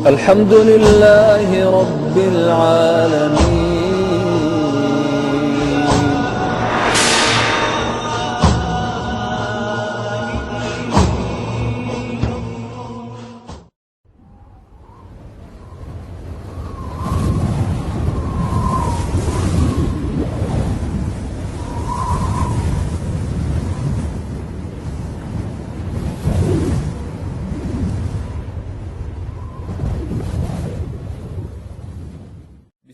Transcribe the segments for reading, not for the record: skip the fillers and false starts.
الحمد لله رب العالمين.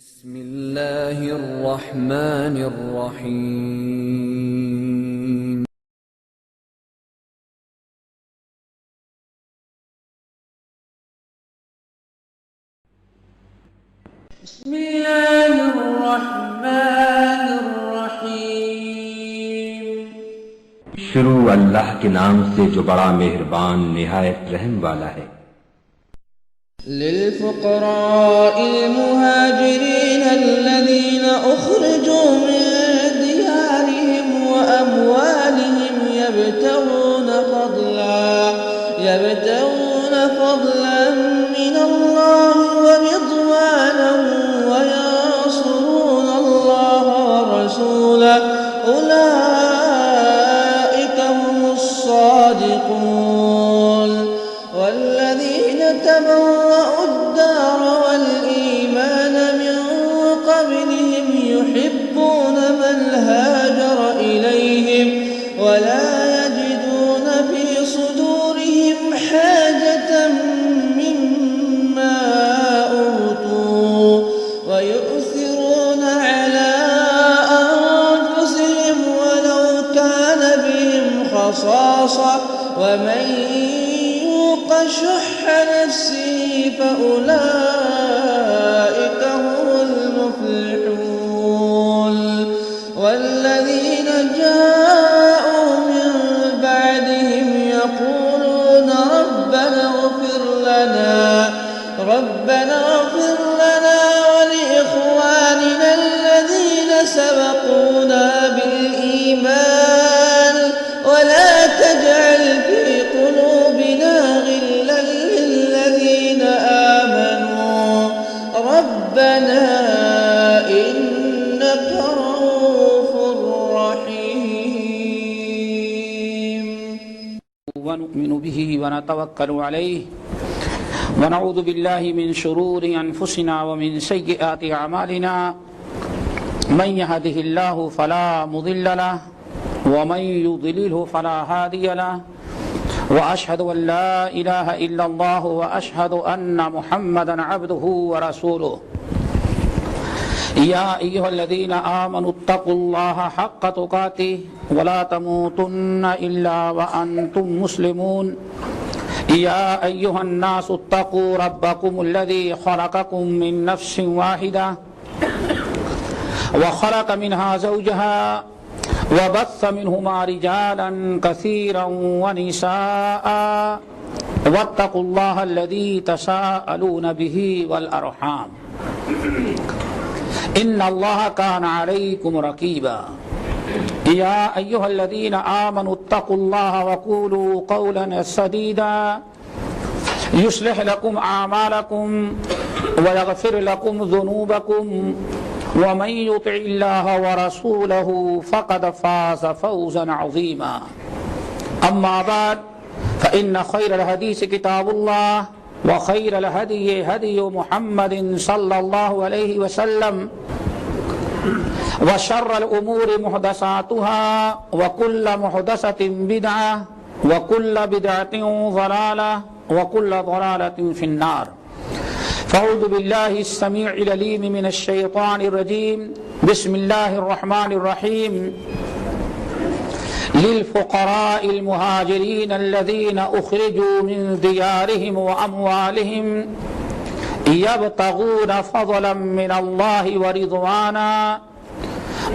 بسم الله الرحمن الرحيم. بسم الله الرحمن الرحيم. شروع اللہ کے نام سے جو بڑا مہربان نہایت رحم والا ہے. للفقراء المهاجرين الذين أخرجوا من ديارهم وأموالهم يبتغون فضلا من الله ورضوانا وينصرون الله ورسوله أولئك هم الصادقون. والذين تبوأوا الدار والإيمان من قبلهم يحبون من هاجر إليهم ولا يجدون في صدورهم حاجة مما أوتوا ويؤثرون على أنفسهم ولو كان بهم خصاصة ومن يوق شح نفسه فأولئك هم المفلحون. والذين جاءوا من بعدهم يقولون ربنا اغفر لنا ولإخواننا الذين سبقونا بالإيمان ولا تجعل في قلوبنا غلا للذين آمنوا ربنا إنك رؤوف رحيم. ونؤمن به ونتوكل عليه ونعوذ بالله من شرور أنفسنا ومن سيئات أعمالنا. من يهده الله فلا مضل له ومن يضلله فلا هادي له وأشهد أن لا إله إلا الله وأشهد أن محمدا عبده ورسوله. يا أيها الذين آمنوا اتقوا الله حق تقاته ولا تموتن إلا وأنتم مسلمون. يا أيها الناس اتقوا ربكم الذي خلقكم من نفس واحدة وخلق منها زوجها وبث منهما رجالا كثيرا ونساء واتقوا الله الذي تساءلون به والأرحام إن الله كان عليكم رقيبا. يا أيها الذين آمنوا اتقوا الله وقولوا قولا سديدا يصلح لكم أعمالكم ويغفر لكم ذنوبكم ومن يطع الله ورسوله فقد فاز فوزا عظيما. أما بعد فإن خير الحديث كتاب الله وخير الهدي هدي محمد صلى الله عليه وسلم وشر الأمور محدثاتها وكل محدثة بدعة وكل بدعة ضلالة وكل ضلالة في النار. فأعوذ بالله السميع العليم من الشيطان الرجيم. بسم الله الرحمن الرحيم. للفقراء المهاجرين الذين أخرجوا من ديارهم وأموالهم يبتغون فضلا من الله ورضوانا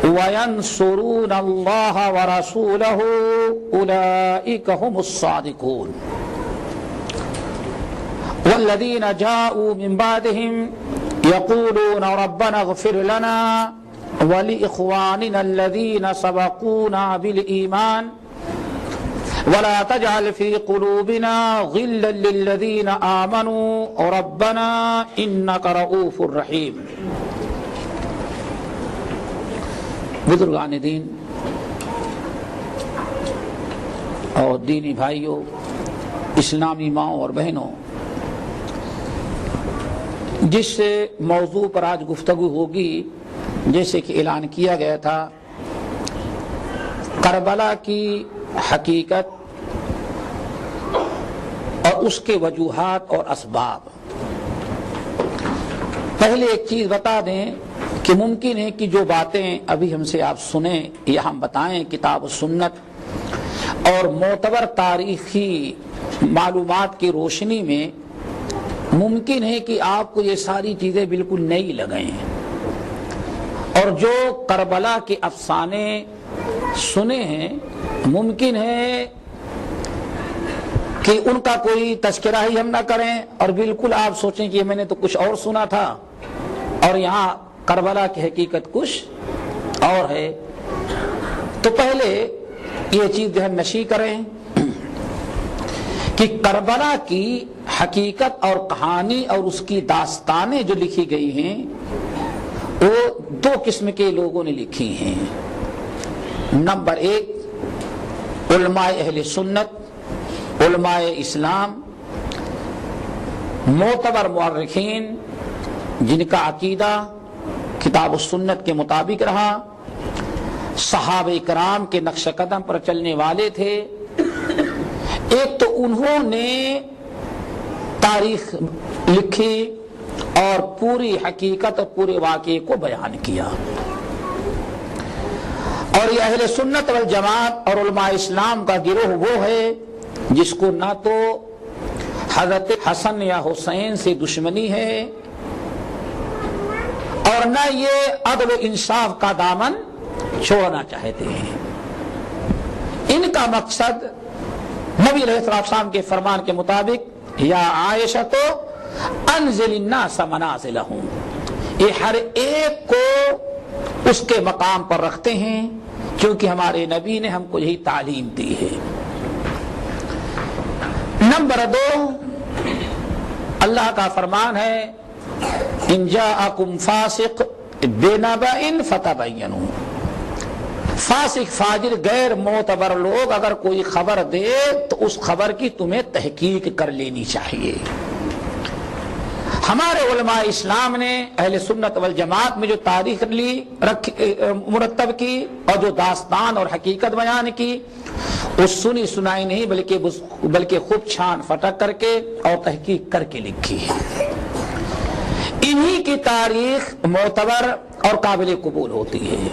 وينصرون الله ورسوله أولئك هم الصادقون. والذين جاءوا من بعدهم يقولون ربنا اغفر لنا ولإخواننا الذين سبقونا بالإيمان ولا تجعل في قلوبنا غلا للذين آمنوا ربنا إنك رؤوف رحیم۔ بزرگان دین اور دینی بھائیوں، اسلامی ماؤں اور بہنوں، جس موضوع پر آج گفتگو ہوگی، جیسے کہ اعلان کیا گیا تھا، کربلا کی حقیقت اور اس کے وجوہات اور اسباب۔ پہلے ایک چیز بتا دیں کہ ممکن ہے کہ جو باتیں ابھی ہم سے آپ سنیں یا ہم بتائیں کتاب و سنت اور معتبر تاریخی معلومات کی روشنی میں، ممکن ہے کہ آپ کو یہ ساری چیزیں بالکل نئی لگیں، اور جو کربلا کے افسانے سنے ہیں ممکن ہے کہ ان کا کوئی تذکرہ ہی ہم نہ کریں، اور بالکل آپ سوچیں کہ میں نے تو کچھ اور سنا تھا اور یہاں کربلا کی حقیقت کچھ اور ہے۔ تو پہلے یہ چیز ذہن نشی کریں کہ کربلا کی حقیقت اور کہانی اور اس کی داستانیں جو لکھی گئی ہیں وہ دو قسم کے لوگوں نے لکھی ہیں۔ نمبر ایک، علماء اہل سنت، علماء اسلام، معتبر مورخین جن کا عقیدہ کتاب و سنت کے مطابق رہا، صحابہ کرام کے نقش قدم پر چلنے والے تھے۔ ایک تو انہوں نے تاریخ لکھی اور پوری حقیقت اور پورے واقعے کو بیان کیا، اور یہ اہل سنت والجماعت اور علماء اسلام کا گروہ وہ ہے جس کو نہ تو حضرت حسن یا حسین سے دشمنی ہے اور نہ یہ عدل و انصاف کا دامن چھوڑنا چاہتے ہیں۔ ان کا مقصد نبی علیہ السلام کے فرمان کے مطابق یا عائشہ تو انزل الناس منازلہم، یہ ہر ایک کو اس کے مقام پر رکھتے ہیں، کیونکہ ہمارے نبی نے ہم کو یہی تعلیم دی ہے۔ نمبر دو، اللہ کا فرمان ہے ان جاءکم فاسق بنبأ فتبینوا، فاسق فاجر غیر معتبر لوگ اگر کوئی خبر دے تو اس خبر کی تمہیں تحقیق کر لینی چاہیے۔ ہمارے علماء اسلام نے اہل سنت والجماعت میں جو تاریخ مرتب کی اور جو داستان اور حقیقت بیان کی، اس سنی سنائی نہیں بلکہ خوب چھان پھٹک کر کے اور تحقیق کر کے لکھی ہے۔ انہی کی تاریخ معتبر اور قابل قبول ہوتی ہے۔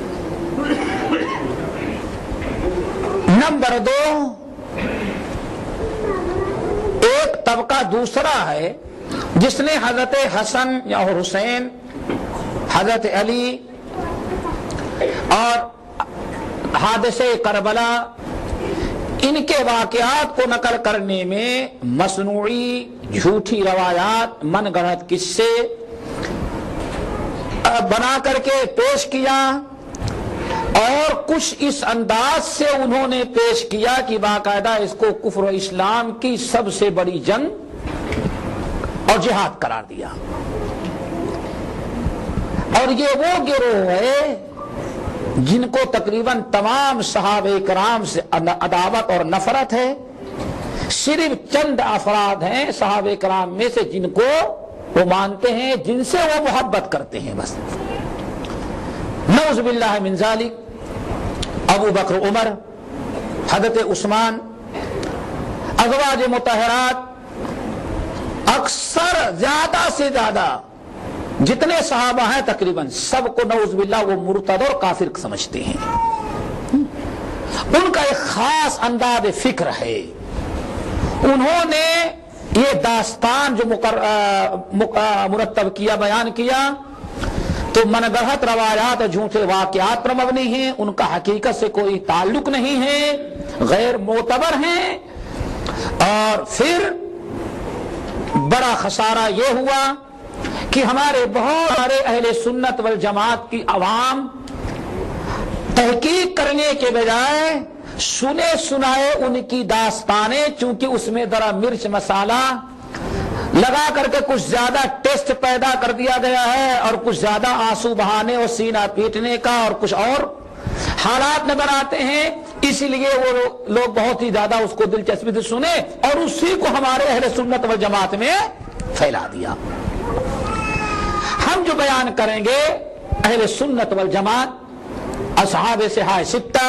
نمبر دو، ایک طبقہ دوسرا ہے جس نے حضرت حسن یا حسین، حضرت علی اور حادثے کربلا، ان کے واقعات کو نقل کرنے میں مصنوعی جھوٹی روایات، من گھڑت قصے بنا کر کے پیش کیا، اور کچھ اس انداز سے انہوں نے پیش کیا کہ باقاعدہ اس کو کفر و اسلام کی سب سے بڑی جنگ اور جہاد قرار دیا۔ اور یہ وہ گروہ ہے جن کو تقریباً تمام صحابہ کرام سے عداوت اور نفرت ہے، صرف چند افراد ہیں صحابہ کرام میں سے جن کو وہ مانتے ہیں، جن سے وہ محبت کرتے ہیں بس۔ نعوذ باللہ من ذالک، ابو بکر، عمر، حضرت عثمان، ازواج مطہرات، اکثر زیادہ سے زیادہ جتنے صحابہ ہیں تقریباً سب کو نعوذ باللہ وہ مرتد اور کافر سمجھتے ہیں۔ ان کا ایک خاص انداز فکر ہے، انہوں نے یہ داستان جو مرتب کیا، بیان کیا، تو من گڑھت روایات اور جھوٹے واقعات پر مبنی ہیں، ان کا حقیقت سے کوئی تعلق نہیں ہے، غیر معتبر ہیں۔ اور پھر بڑا خسارہ یہ ہوا کہ ہمارے بہت سارے اہل سنت والجماعت کی عوام تحقیق کرنے کے بجائے سنے سنائے ان کی داستانیں، چونکہ اس میں ذرا مرچ مسالہ لگا کر کے کچھ زیادہ ٹیسٹ پیدا کر دیا گیا ہے، اور کچھ زیادہ آنسو بہانے اور سینہ پیٹنے کا اور کچھ اور حالات نظر آتے ہیں، اسی لیے وہ لوگ بہت ہی زیادہ اس کو دلچسپی سے سنے اور اسی کو ہمارے اہل سنت والجماعت میں پھیلا دیا۔ ہم جو بیان کریں گے اہل سنت والجماعت، اصحاب صحاح ستہ،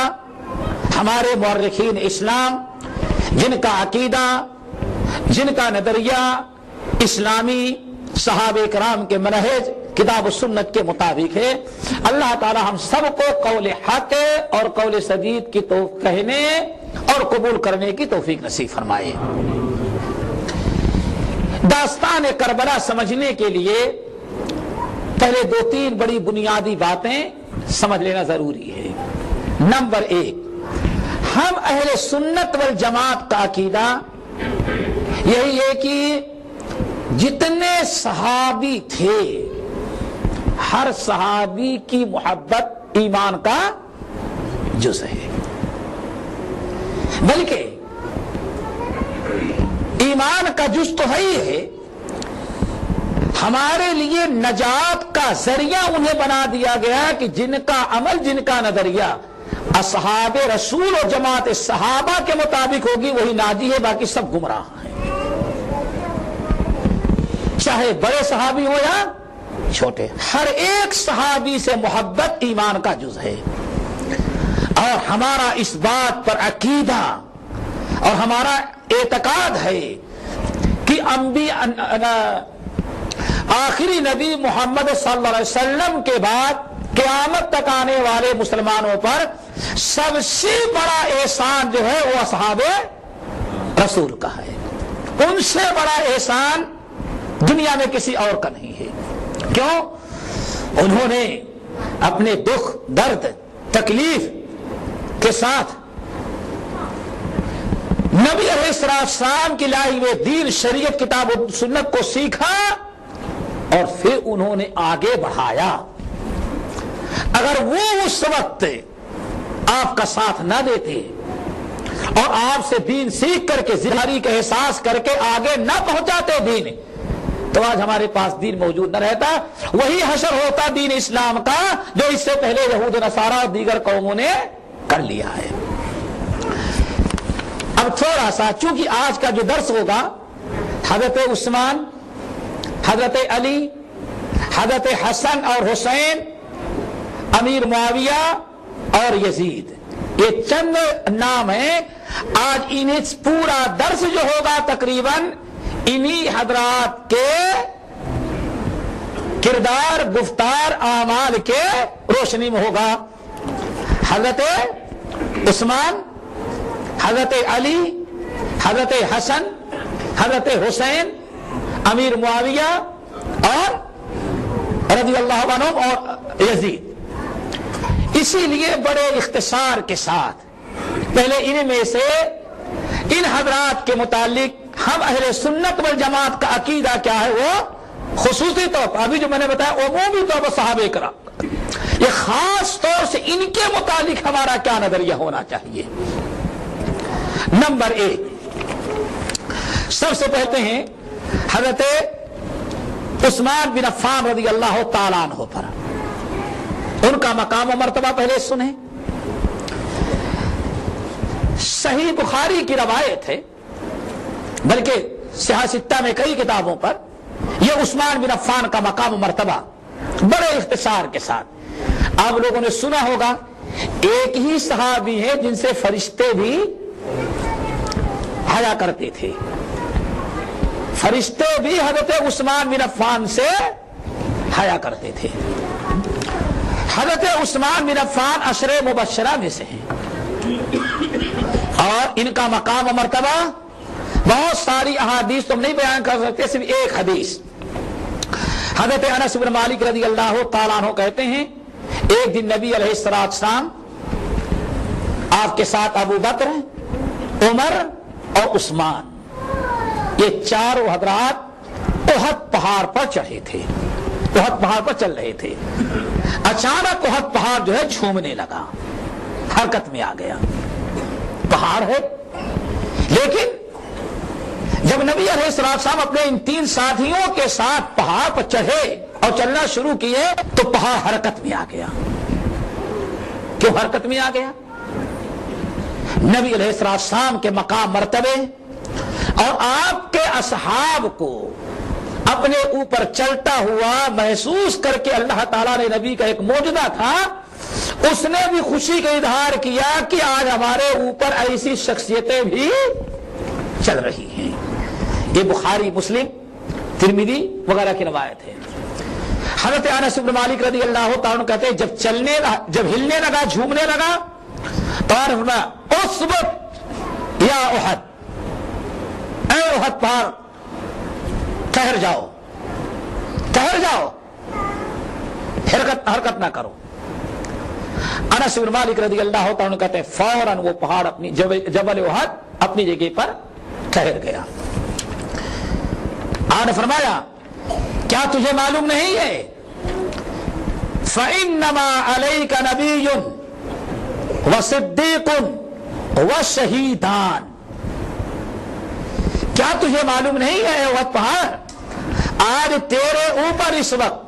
ہمارے مورخین اسلام، جن کا عقیدہ، جن کا نظریہ اسلامی صحابہ کرام کے منہج کتاب و سنت کے مطابق ہے، اللہ تعالی ہم سب کو قول حق اور قول سدید کی کہنے اور قبول کرنے کی توفیق نصیب فرمائے۔ داستان کربلا سمجھنے کے لیے پہلے 2-3 بڑی بنیادی باتیں سمجھ لینا ضروری ہے۔ نمبر 1، ہم اہل سنت والجماعت کا عقیدہ یہی ہے کہ جتنے صحابی تھے ہر صحابی کی محبت ایمان کا جز ہے، بلکہ ایمان کا جز تو ہے ہی ہے، ہمارے لیے نجات کا ذریعہ انہیں بنا دیا گیا کہ جن کا عمل، جن کا نظریہ اصحاب رسول اور جماعت صحابہ کے مطابق ہوگی وہی ناجی ہے، باقی سب گمراہ ہیں، چاہے بڑے صحابی ہو یا چھوٹے، ہر ایک صحابی سے محبت ایمان کا جز ہے۔ اور ہمارا اس بات پر عقیدہ اور ہمارا اعتقاد ہے کہ آخری نبی محمد صلی اللہ علیہ وسلم کے بعد قیامت تک آنے والے مسلمانوں پر سب سے بڑا احسان جو ہے وہ اصحاب رسول کا ہے، ان سے بڑا احسان دنیا میں کسی اور کا نہیں ہے۔ کیوں؟ انہوں نے اپنے دکھ، درد، تکلیف کے ساتھ نبی علیہ السلام کی لائی ہوئے دین، شریعت، کتاب و سنت کو سیکھا اور پھر انہوں نے آگے بڑھایا۔ اگر وہ اس وقت آپ کا ساتھ نہ دیتے اور آپ سے دین سیکھ کر کے، ذمہ کا احساس کر کے آگے نہ پہنچاتے دین، تو آج ہمارے پاس دین موجود نہ رہتا، وہی حشر ہوتا دین اسلام کا جو اس سے پہلے یہود نصارہ اور دیگر قوموں نے کر لیا ہے۔ اب تھوڑا سا، چونکہ آج کا جو درس ہوگا حضرت عثمان، حضرت علی، حضرت حسن اور حسین، امیر معاویہ اور یزید، یہ چند نام ہیں۔ آج انہیں پورا درس جو ہوگا تقریباً انہی حضرات کے کردار، گفتار، اعمال کے روشنی میں ہوگا۔ حضرت عثمان، حضرت علی، حضرت حسن، حضرت حسین، امیر معاویہ اور رضی اللہ عنہ اور یزید، اسی لیے بڑے اختصار کے ساتھ پہلے ان میں سے ان حضرات کے متعلق ہم اہل سنت والجماعت کا عقیدہ کیا ہے وہ خصوصی طور پر، ابھی جو میں نے بتایا عمومی طور پر صحابہ کرام، یہ خاص طور سے ان کے متعلق ہمارا کیا نظریہ ہونا چاہیے۔ نمبر 1، سب سے پہلے ہیں حضرت عثمان بن عفان رضی اللہ تعالیٰ عنہ پر، ان کا مقام و مرتبہ پہلے سنیں۔ صحیح بخاری کی روایت ہے، بلکہ صحاح ستہ میں کئی کتابوں پر یہ عثمان بن عفان کا مقام و مرتبہ بڑے اختصار کے ساتھ آپ لوگوں نے سنا ہوگا۔ ایک ہی صحابی ہے جن سے فرشتے بھی حیا کرتے تھے، فرشتے بھی حضرت عثمان بن عفان سے حیا کرتے تھے۔ حضرت عثمان بن عفان عشرے مبشرہ میں سے ہیں اور ان کا مقام و مرتبہ بہت ساری احادیث تم نہیں بیان کر سکتے، صرف ایک حدیث۔ حضرت انس بن مالک رضی اللہ تعالیٰ عنہ کہتے ہیں ایک دن نبی علیہ السلام، آپ کے ساتھ ابو بکر، عمر اور عثمان، یہ چاروں حضرات احد پہاڑ پر چڑھے تھے، احد پہاڑ پر چل رہے تھے۔ اچانک احد پہاڑ جو ہے جھومنے لگا، حرکت میں آ گیا۔ پہاڑ ہے. لیکن جب نبی علیہ السلام اپنے ان 3 ساتھیوں کے ساتھ پہاڑ پر چڑھے اور چلنا شروع کیے تو پہاڑ حرکت میں آ گیا. کیوں حرکت میں آ گیا؟ نبی علیہ السلام کے مقام مرتبے اور آپ کے اصحاب کو اپنے اوپر چلتا ہوا محسوس کر کے اللہ تعالیٰ نے نبی کا ایک معجزہ تھا، اس نے بھی خوشی کا اظہار کیا کہ آج ہمارے اوپر ایسی شخصیتیں بھی چل رہی ہیں. یہ بخاری، مسلم، ترمذی وغیرہ کی روایت ہے. حضرت انس بن مالک رضی اللہ تعالیٰ عنہ کہتے ہیں جب ہلنے لگا، جھومنے لگا تو فرمایا اثبت یا احد، اے احد پہاڑ ٹھہر جاؤ، ٹھہر جاؤ، حرکت نہ کرو. انس بن مالک رضی اللہ تعالیٰ عنہ کہتے ہیں فوراً وہ پہاڑ اپنی جبل احد اپنی جگہ پر ٹھہر گیا. آپ نے فرمایا کیا تجھے معلوم نہیں ہے فَإِنَّمَا عَلَيْكَ نَبِيٌّ وَصِدِّيقٌ وَشَهِيدَانِ، کیا تجھے معلوم نہیں ہے وہ پہاڑ آج تیرے اوپر اس وقت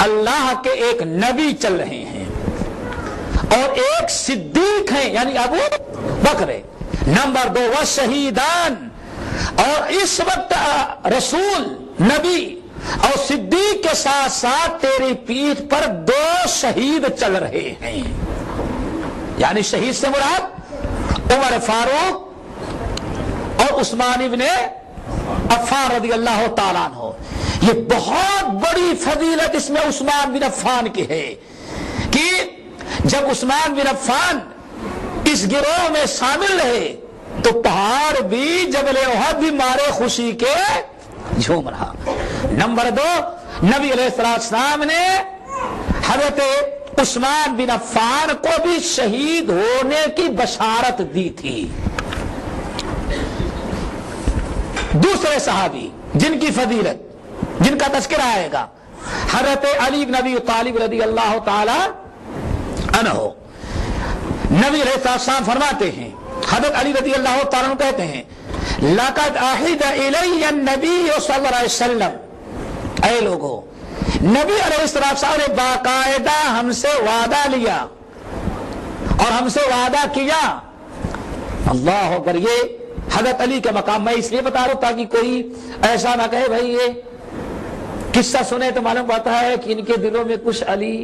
اللہ کے ایک نبی چل رہے ہیں اور ایک صدیق ہیں یعنی ابو بکر. نمبر 2 وَشَهِيدَانِ، اور اس وقت رسول، نبی اور صدیق کے ساتھ ساتھ تیری پیٹھ پر 2 شہید چل رہے ہیں. یعنی شہید سے مراد عمر فاروق اور عثمان ابن عفان رضی اللہ تعالیٰ عنہ. یہ بہت بڑی فضیلت اس میں عثمان بن عفان کی ہے کہ جب عثمان بن عفان اس گروہ میں شامل رہے تو پہاڑ بھی جبل احد بھی مارے خوشی کے جھوم رہا. نمبر 2 نبی علیہ السلام نے حضرت عثمان بن عفان کو بھی شہید ہونے کی بشارت دی تھی. دوسرے صحابی جن کی فضیلت، جن کا تذکرہ آئے گا، حضرت علی بن ابی طالب رضی اللہ تعالی عنہ. نبی علیہ السلام فرماتے ہیں، حضرت علی رضی اللہ تعالیٰ عنہ کہتے ہیں لَقَدْ أَحِدَ إِلَيَّ النَّبِيُّ صلی اللہ علیہ وسلم، اے لوگو نبی علیہ السلام نے باقاعدہ ہم سے وعدہ لیا اور ہم سے وعدہ کیا. اللہ اکبر. یہ حضرت علی کا مقام میں اس لیے بتا رہا ہوں تاکہ کوئی ایسا نہ کہے بھائی یہ قصہ سنے تو معلوم پڑتا ہے کہ ان کے دلوں میں کچھ علی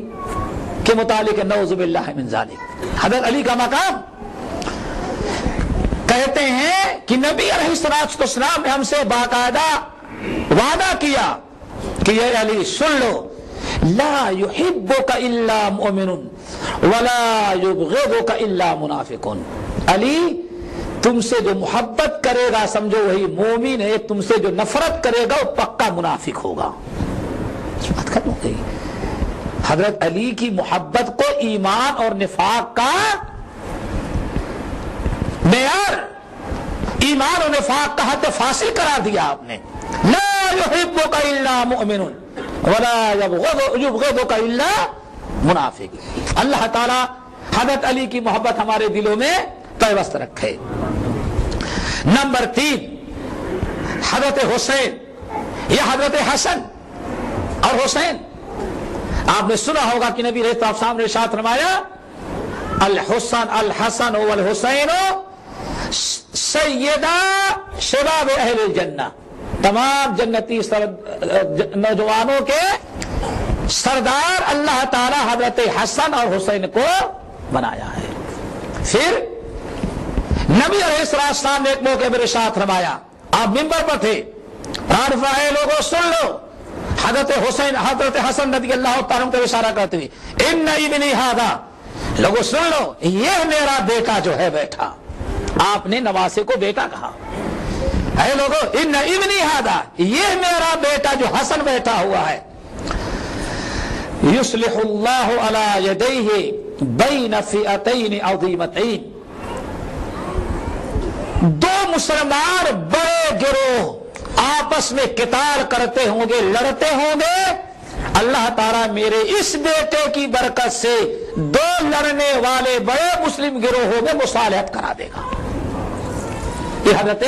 کے متعلق نعوذ باللہ من ذالک. حضرت علی کا مقام کہتے ہیں کہ نبی علیہ السلام نے ہم سے باقاعدہ وعدہ کیا کہ یہ علی سن لو، لا يحبك الا مؤمن ولا يبغضك الا منافق. علی تم سے جو محبت کرے گا سمجھو وہی مومن ہے، تم سے جو نفرت کرے گا وہ پکا منافق ہوگا. بات ختم ہو گئی. حضرت علی کی محبت کو ایمان اور نفاق کا معیار، ایمان و نفاق کا حد فاصل قرار دیا آپ نے. لا يحبك الا مؤمن ولا يبغضك الا منافق. اللہ تعالی حضرت علی کی محبت ہمارے دلوں میں پیوست رکھے. نمبر 3 حضرت حسین یا حضرت حسن اور حسین. آپ نے سنا ہوگا کہ نبی علیہ السلام نے ارشاد فرمایا الحسن والحسین سیدہ شباب اہل الجنہ، تمام جنتی نوجوانوں کے سردار اللہ تعالی حضرت حسن اور حسین کو بنایا ہے. پھر نبی علیہ السلام نے ایک موقع پر ارشاد فرمایا، آپ منبر پر تھے، اے لوگوں سن لو، حضرت حسن رضی اللہ تعالیٰ کو اشارہ کرتے ہوئے ان ابنی ھذا، لوگوں سن لو یہ میرا بیٹا جو ہے بیٹھا. آپ نے نواسے کو بیٹا کہا. اے لوگوں ان ابنی ھذا، یہ میرا بیٹا جو حسن بیٹھا ہوا ہے، یصلح اللہ علی یدیہ بین فئتین عظیمتین، 2 مسلمان بڑے گروہ آپس میں قتال کرتے ہوں گے، لڑتے ہوں گے، اللہ تعالیٰ میرے اس بیٹے کی برکت سے 2 لڑنے والے بڑے مسلم گروہوں میں مصالحت کرا دے گا. یہ حضرت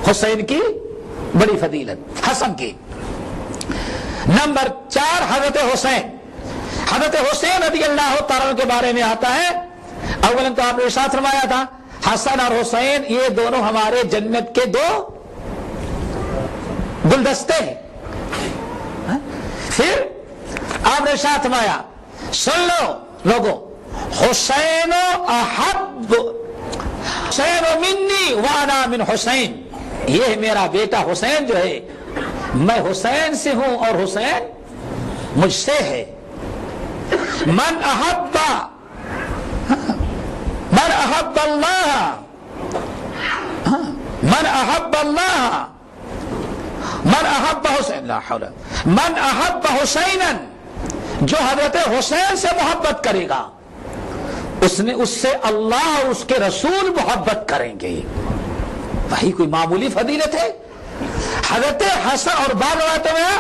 حسین کی بڑی فضیلت، حسن کی۔ نمبر 4 حضرت حسین۔ حضرت حسین رضی اللہ تعالیٰ کے بارے میں آتا ہے، اولا تو آپ نے ارشاد فرمایا تھا حسن اور حسین یہ دونوں ہمارے جنت کے 2 گلدستے ہیں۔ پھر آپ نے ارشاد فرمایا سن لو لوگوں، حسین احب حسین منی وانا من حسین، یہ میرا بیٹا حسین جو ہے میں حسین سے ہوں اور حسین مجھ سے ہے۔ من احب اللہ من احب حسین لا حول من احب حسینا، جو حضرت حسین سے محبت کرے گا اس سے اللہ اور اس کے رسول محبت کریں گے۔ وہی کوئی معمولی فضیلت ہے؟ حضرت حسن، اور بعض روایتوں میں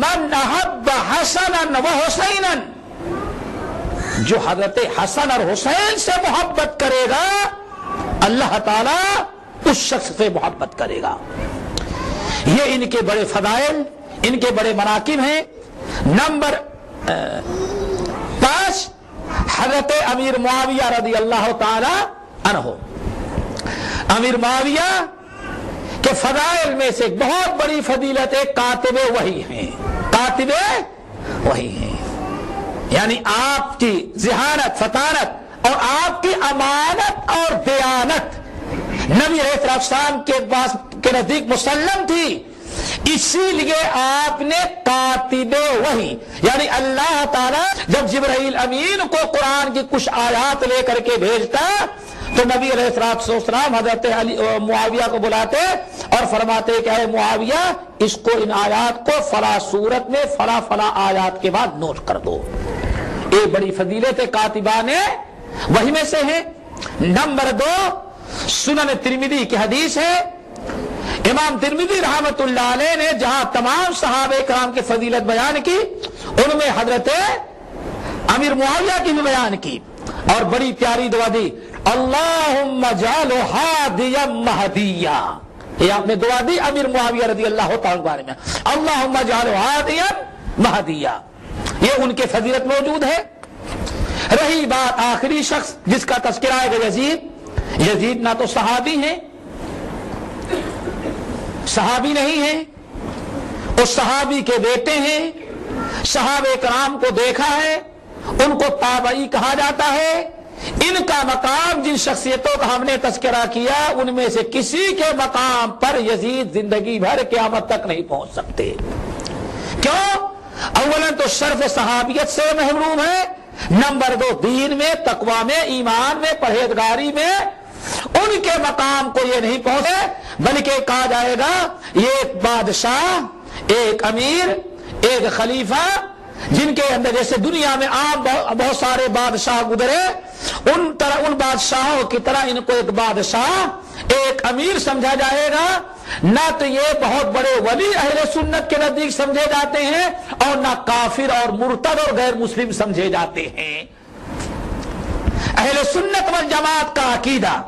من احب حسنا و حسینا، جو حضرت حسن اور حسین سے محبت کرے گا اللہ تعالی اس شخص سے محبت کرے گا۔ یہ ان کے بڑے فضائل، ان کے بڑے مناقب ہیں۔ نمبر 5 حضرت امیر معاویہ رضی اللہ تعالی عنہ۔ امیر معاویہ کے فضائل میں سے ایک بہت بڑی فضیلت کاتب وحی ہیں۔ کاتب وحی ہیں، یعنی آپ کی ذہانت، فطانت اور آپ کی امانت اور دیانت نبی علیہ السلام کے نزدیک مسلم تھی، اسی لیے آپ نے کاتب وحی، یعنی اللہ تعالیٰ جب جبرائیل امین کو قرآن کی کچھ آیات لے کر کے بھیجتا تو نبی علیہ السلام حضرت معاویہ کو بلاتے اور فرماتے کہ اے معاویہ اس کو، ان آیات کو فلاں صورت میں فلاں فلاں آیات کے بعد نوٹ کر دو۔ یہ بڑی فضیلت کاتبان وحی میں سے ہے۔ نمبر 2 سنن ترمذی کی حدیث ہے، امام ترمذی رحمت اللہ علیہ نے جہاں تمام صحابہ کرام کی فضیلت بیان کی، ان میں حضرت امیر معاویہ کی بھی بیان کی، اور بڑی پیاری دعا دی، اللہم اجعلہ ہادیا مہدیا۔ یہ آپ نے دعا دی امیر معاویہ رضی اللہ تعالیٰ کے بارے میں، اللہم اجعلہ ہادیا مہدیا، یہ ان کے فضیلت موجود ہے۔ رہی بات آخری شخص جس کا تذکرہ ہے یزید، یزید نہ تو صحابی ہیں، صحابی نہیں ہیں، اس صحابی کے بیٹے ہیں، صحابہ کرام کو دیکھا ہے، ان کو تابعی کہا جاتا ہے۔ ان کا مقام، جن شخصیتوں کا ہم نے تذکرہ کیا، ان میں سے کسی کے مقام پر یزید زندگی بھر قیامت تک نہیں پہنچ سکتے۔ کیوں؟ اولا تو شرف صحابیت سے محروم ہے، نمبر 2 دین میں، تقوی میں، ایمان میں، پرہیزگاری میں ان کے مقام کو یہ نہیں پہنچے، بلکہ کہا جائے گا یہ ایک بادشاہ، ایک امیر، ایک خلیفہ، جن کے اندر جیسے دنیا میں عام بہت سارے بادشاہ گزرے، ان بادشاہوں کی طرح ان کو ایک بادشاہ، ایک امیر سمجھا جائے گا۔ نہ تو یہ بہت بڑے ولی اہل سنت کے نزدیک سمجھے جاتے ہیں، اور نہ کافر اور مرتد اور غیر مسلم سمجھے جاتے ہیں۔ اہل سنت والجماعت کا عقیدہ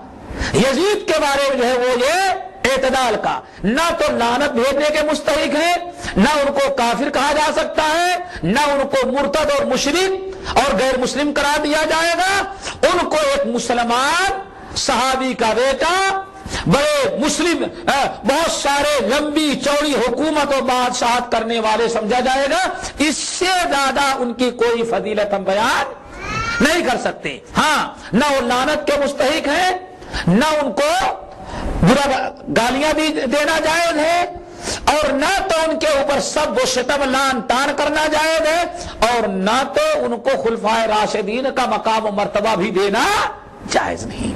یزید کے بارے میں جو ہے وہ یہ اعتدال کا، نہ تو لعنت بھیجنے کے مستحق ہیں، نہ ان کو کافر کہا جا سکتا ہے، نہ ان کو مرتد اور مشرک اور غیر مسلم قرار دیا جائے گا۔ ان کو ایک مسلمان صحابی کا بیٹا، بڑے مسلم، بہت سارے لمبی چوڑی حکومت اور بادشاہت کرنے والے سمجھا جائے گا۔ اس سے زیادہ ان کی کوئی فضیلت ہم بیان نہیں کر سکتے۔ ہاں، نہ وہ لعنت کے مستحق ہیں، نہ ان کو برا گالیاں بھی دینا جائز ہے، اور نہ تو ان کے اوپر سب و شتم لعن طعن کرنا جائز ہے، اور نہ تو ان کو خلفائے راشدین کا مقام و مرتبہ بھی دینا جائز نہیں۔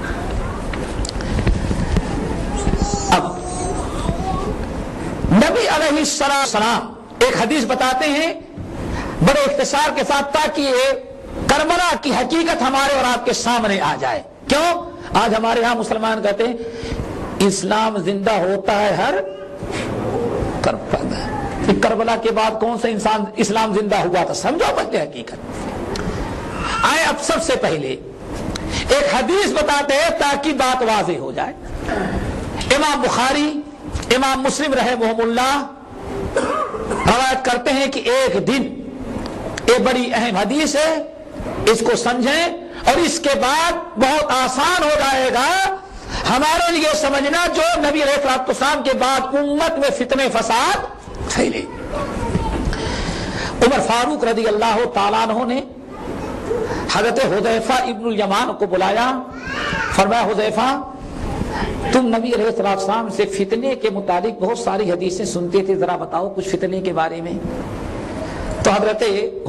اب نبی علیہ السلام ایک حدیث بتاتے ہیں بڑے اختصار کے ساتھ، تاکہ یہ کربلا کی حقیقت ہمارے اور آپ کے سامنے آ جائے۔ کیوں؟ آج ہمارے ہاں مسلمان کہتے ہیں اسلام زندہ ہوتا ہے ہر کربلا کے بعد کون سا اسلام زندہ ہوا تھا؟ سمجھو پہلے حقیقت۔ آئے اب سب سے پہلے ایک حدیث بتاتے ہیں تاکہ بات واضح ہو جائے۔ امام بخاری امام مسلم رحمہم اللہ روایت کرتے ہیں کہ ایک دن، یہ بڑی اہم حدیث ہے، اس کو سمجھیں اور اس کے بعد بہت آسان ہو جائے گا ہمارے لیے سمجھنا جو نبی علیہ السلام کے بعد امت میں فتنے فساد پھیلے۔ عمر فاروق رضی اللہ تعالیٰ عنہ نے حضرت حذیفہ ابن الیمان کو بلایا، فرمایا حذیفہ تم نبی علیہ السلام سے فتنے کے متعلق بہت ساری حدیثیں سنتے تھے، ذرا بتاؤ کچھ فتنے کے بارے میں۔ تو حضرت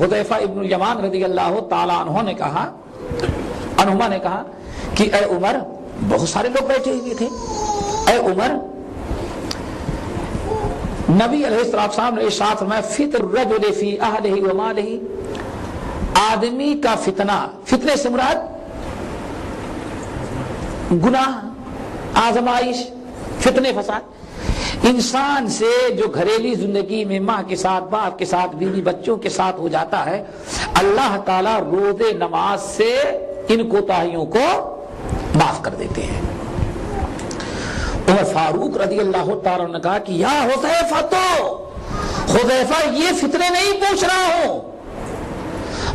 حذیفہ ابن الیمان رضی اللہ تعالیٰ عنہ نے کہا کہ اے عمر، بہت سارے لوگ بیٹھے ہوئے تھے، اے عمر نبی علیہ السلام نے ارشاد فرمایا فطر الرجل فی اہلہ و مالہ، آدمی کا فتنہ، فتنے سے مراد گناہ، آزمائش، فتنے فساد، انسان سے جو گھریلو زندگی میں ماں کے ساتھ، باپ کے ساتھ، بیوی بچوں کے ساتھ ہو جاتا ہے، اللہ تعالیٰ روز نماز سے ان کوتاہیوں کو معاف کر دیتے ہیں۔ عمر فاروق رضی اللہ تعالیٰ نے کہا کہ یا حذیفہ، تو حذیفہ یہ فتنے نہیں پوچھ رہا ہوں،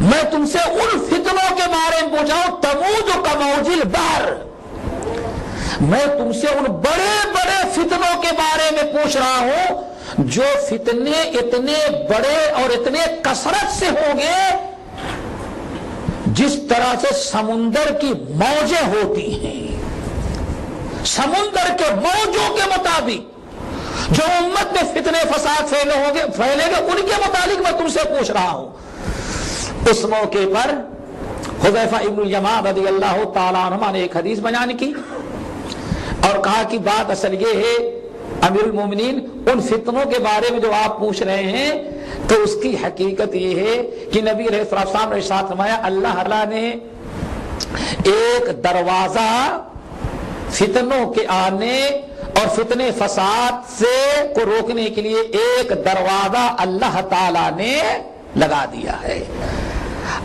میں تم سے ان فتنوں کے بارے میں پوچھا ہوں تموج کا موج البحر، میں تم سے ان بڑے بڑے فتنوں کے بارے میں پوچھ رہا ہوں جو فتنے اتنے بڑے اور اتنے کثرت سے ہوں گے جس طرح سے سمندر کی موجیں ہوتی ہیں، سمندر کے موجوں کے مطابق جو امت میں فتنے فساد پھیلے گے ان کے متعلق میں تم سے پوچھ رہا ہوں۔ اس موقع پر حذیفہ ابن الیمان رضی اللہ تعالیٰ عنہ نے ایک حدیث بیان کی اور کہا کہ بات اصل یہ ہے امیر المومنین، ان فتنوں کے بارے میں جو آپ پوچھ رہے ہیں تو اس کی حقیقت یہ ہے کہ نبی علیہ السلام نے ارشاد فرمایا اللہ تعالیٰ نے ایک دروازہ فتنوں کے آنے اور فتنے فساد سے کو روکنے کے لیے ایک دروازہ اللہ تعالیٰ نے لگا دیا ہے،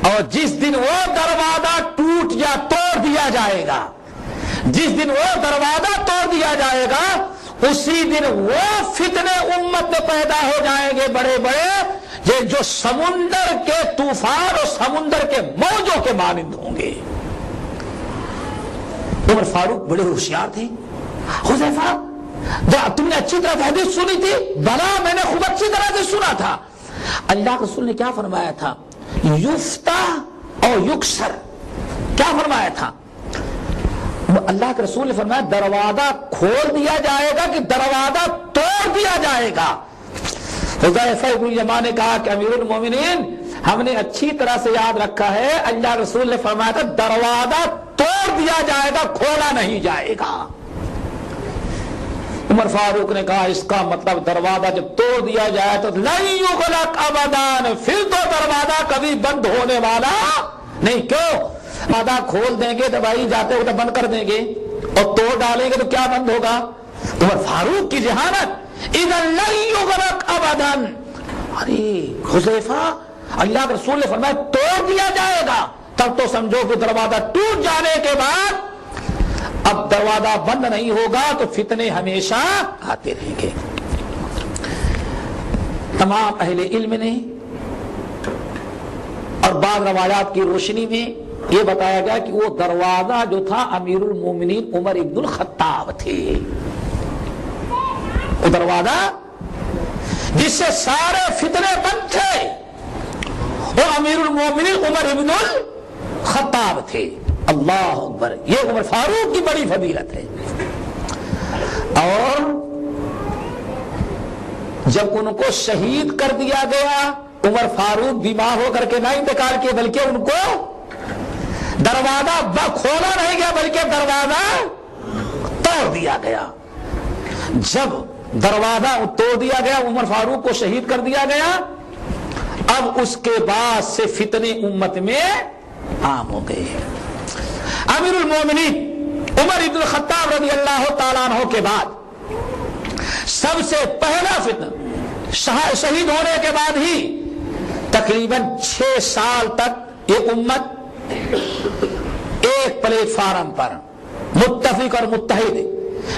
اور جس دن وہ دروازہ ٹوٹ یا توڑ دیا جائے گا، جس دن وہ دروازہ توڑ دیا جائے گا اسی دن وہ فتنے امت میں پیدا ہو جائیں گے بڑے بڑے جو سمندر کے طوفان اور سمندر کے موجوں کے مانند ہوں گے۔ عمر فاروق بڑے ہوشیار تھے۔ حذیفہ تم نے اچھی طرح حدیث سنی تھی؟ بلا میں نے خوب اچھی طرح سے سنا تھا۔ اللہ کے رسول نے کیا فرمایا تھا؟ یفتح اور یکسر، کیا فرمایا تھا؟ اللہ کے رسول نے فرمایا دروازہ کھول دیا جائے گا کہ دروازہ توڑ دیا جائے گا۔ حذیفہ ابن الیمان نے کہا کہ امیر المومنین ہم نے اچھی طرح سے یاد رکھا ہے، اللہ کے رسول نے فرمایا تھا دروازہ توڑ دیا جائے گا، کھولا نہیں جائے گا۔ عمر فاروق نے کہا اس کا مطلب دروازہ جب توڑ دیا جائے تو لن یغلق ابدان، پھر تو دروازہ کبھی بند ہونے والا نہیں۔ کیوں؟ دروازہ کھول دیں گے تو بھائی جاتے ہوتے بند کر دیں گے، اور توڑ ڈالیں گے تو کیا بند ہوگا؟ عمر فاروق کی ذہانت اذا لن یغلق ابدان۔ ارے حذیفہ، اللہ کے رسول نے فرمایا توڑ دیا جائے گا، تب تو سمجھو کہ دروازہ ٹوٹ جانے کے بعد اب دروازہ بند نہیں ہوگا تو فتنے ہمیشہ آتے رہیں گے۔ تمام اہل علم نے اور بعض روایات کی روشنی میں یہ بتایا گیا کہ وہ دروازہ جو تھا امیر المومنین عمر ابن الخطاب تھے، وہ دروازہ جس سے سارے فتنے بند تھے وہ امیر المومنین عمر ابن الخطاب تھے۔ اللہ اکبر، یہ عمر فاروق کی بڑی فضیلت ہے۔ اور جب ان کو شہید کر دیا گیا، عمر فاروق بیمار ہو کر کے نہ انتقال کیے بلکہ ان کو دروازہ کھولا نہیں گیا بلکہ دروازہ توڑ دیا گیا۔ جب دروازہ توڑ دیا گیا، عمر فاروق کو شہید کر دیا گیا، اب اس کے بعد سے فتنے امت میں عام ہو گئے۔ امیر المومنین عمر ابن الخطاب رضی اللہ تعالیٰ عنہ کے بعد سب سے پہلا فتنہ شہید ہونے کے بعد ہی تقریباً 6 سال تک یہ امت ایک پلیٹ فارم پر متفق اور متحد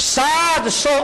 700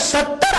70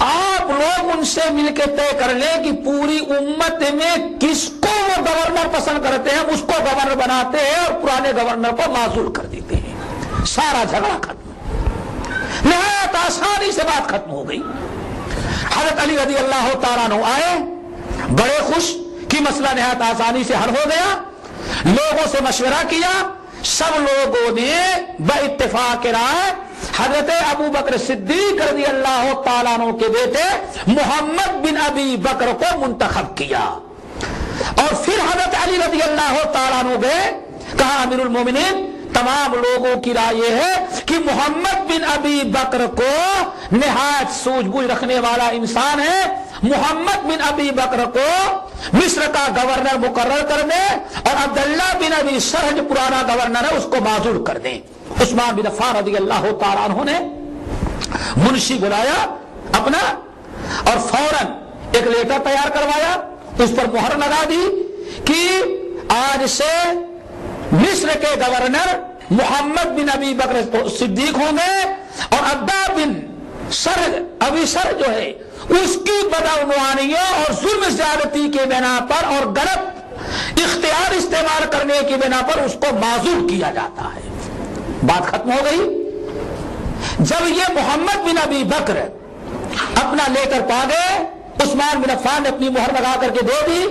آپ لوگ ان سے مل کے طے کر لیں کہ پوری امت میں کس کو وہ گورنر پسند کرتے ہیں اس کو گورنر بناتے ہیں اور پرانے گورنر کو معزول کر دیتے ہیں، سارا جھگڑا ختم، نہایت آسانی سے بات ختم ہو گئی۔ حضرت علی رضی اللہ تعالیٰ عنہ آئے، بڑے خوش کہ مسئلہ نہایت آسانی سے حل ہو گیا، لوگوں سے مشورہ کیا، سب لوگوں نے باتفاق رائے حضرت ابو بکر صدیق رضی اللہ تعالیٰ عنہ کے بیٹے محمد بن ابی بکر کو منتخب کیا، اور پھر حضرت علی رضی اللہ تعالیٰ عنہ گئے، کہا امیر المومنین تمام لوگوں کی رائے یہ ہے کہ محمد بن ابی بکر کو نہایت سوجھ بوجھ رکھنے والا انسان ہے، محمد بن ابی بکر کو مصر کا گورنر مقرر کر دیں اور عبداللہ بن ابی سرح جو پرانا گورنر ہے اس کو معزول کر دیں۔ عثمان بن عفان رضی اللہ تعالیٰ عنہ نے منشی بلایا اپنا اور فوراً ایک لیٹر تیار کروایا، اس پر مہر لگا دی کہ آج سے مصر کے گورنر محمد بن ابی بکر صدیق ہوں گے اور عبدہ بن ابی سر جو ہے اس کی بدعنوانیوں اور ظلم زیادتی کے بنا پر اور غلط اختیار استعمال کرنے کی بنا پر اس کو معزول کیا جاتا ہے۔ بات ختم ہو گئی۔ جب یہ محمد بن ابی بکر اپنا لیٹر پا گئے، عثمان بن عفان نے اپنی مہر لگا کر کے دے دی،